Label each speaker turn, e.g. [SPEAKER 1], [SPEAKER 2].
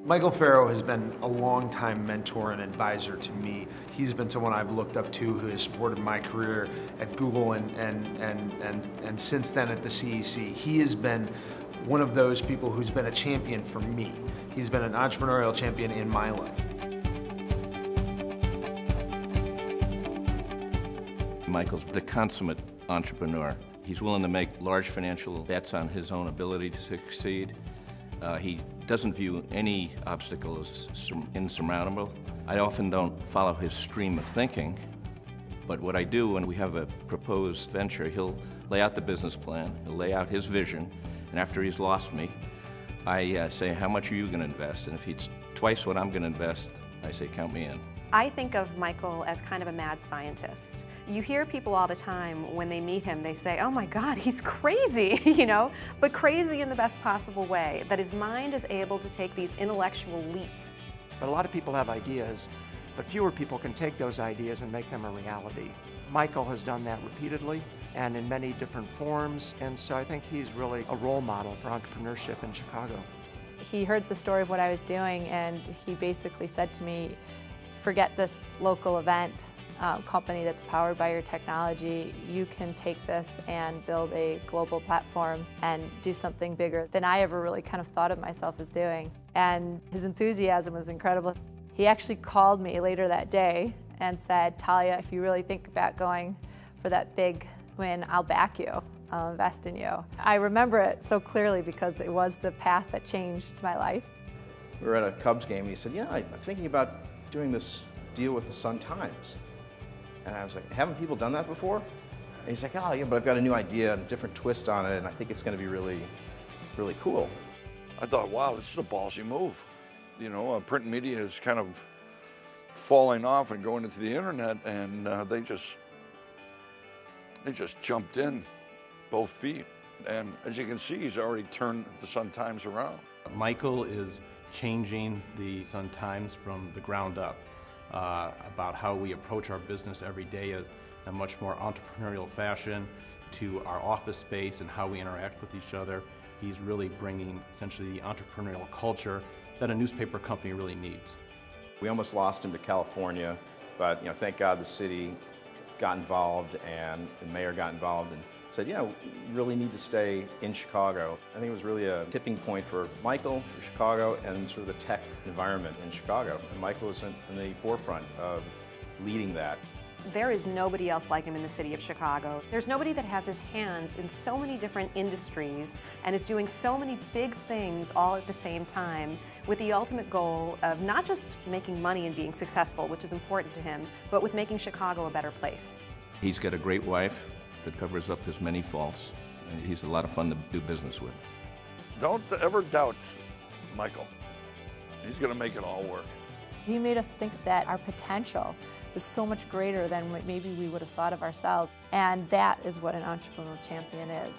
[SPEAKER 1] Michael Ferro has been a longtime mentor and advisor to me. He's been someone I've looked up to who has supported my career at Google and since then at the CEC. He has been one of those people who's been a champion for me. He's been an entrepreneurial champion in my life.
[SPEAKER 2] Michael's the consummate entrepreneur. He's willing to make large financial bets on his own ability to succeed. He doesn't view any obstacle as insurmountable. I often don't follow his stream of thinking, but what I do when we have a proposed venture, he'll lay out the business plan, he'll lay out his vision, and after he's lost me, I say, how much are you going to invest? And if he's twice what I'm going to invest, I say, count me in.
[SPEAKER 3] I think of Michael as kind of a mad scientist. You hear people all the time when they meet him, they say, oh my God, he's crazy, you know, but crazy in the best possible way, that his mind is able to take these intellectual leaps.
[SPEAKER 4] But a lot of people have ideas, but fewer people can take those ideas and make them a reality. Michael has done that repeatedly and in many different forms, and so I think he's really a role model for entrepreneurship in Chicago.
[SPEAKER 5] He heard the story of what I was doing, and he basically said to me, forget this local event company that's powered by your technology. You can take this and build a global platform and do something bigger than I ever really kind of thought of myself as doing. And his enthusiasm was incredible. He actually called me later that day and said, Talia, if you really think about going for that big win, I'll back you. I'll invest in you. I remember it so clearly because it was the path that changed my life.
[SPEAKER 6] We were at a Cubs game and he said, I'm thinking about doing this deal with the Sun-Times. And I was like, haven't people done that before? And he's like, oh yeah, but I've got a new idea and a different twist on it, and I think it's going to be really, really cool.
[SPEAKER 7] I thought, wow, this is a ballsy move. You know, print media is kind of falling off and going into the internet, and they just jumped in both feet. And as you can see, he's already turned the Sun-Times around.
[SPEAKER 8] Michael is changing the Sun-Times from the ground up, about how we approach our business every day in a much more entrepreneurial fashion, to our office space and how we interact with each other. He's really bringing essentially the entrepreneurial culture that a newspaper company really needs.
[SPEAKER 6] We almost lost him to California, but thank God the city got involved and the mayor got involved and said, we really need to stay in Chicago. I think it was really a tipping point for Michael, for Chicago, and sort of the tech environment in Chicago. And Michael is in the forefront of leading that.
[SPEAKER 3] There is nobody else like him in the city of Chicago. There's nobody that has his hands in so many different industries and is doing so many big things all at the same time, with the ultimate goal of not just making money and being successful, which is important to him, but with making Chicago a better place.
[SPEAKER 2] He's got a great wife that covers up his many faults, and he's a lot of fun to do business with.
[SPEAKER 7] Don't ever doubt Michael. He's going to make it all work.
[SPEAKER 5] He made us think that our potential was so much greater than what maybe we would have thought of ourselves, and that is what an entrepreneurial champion is.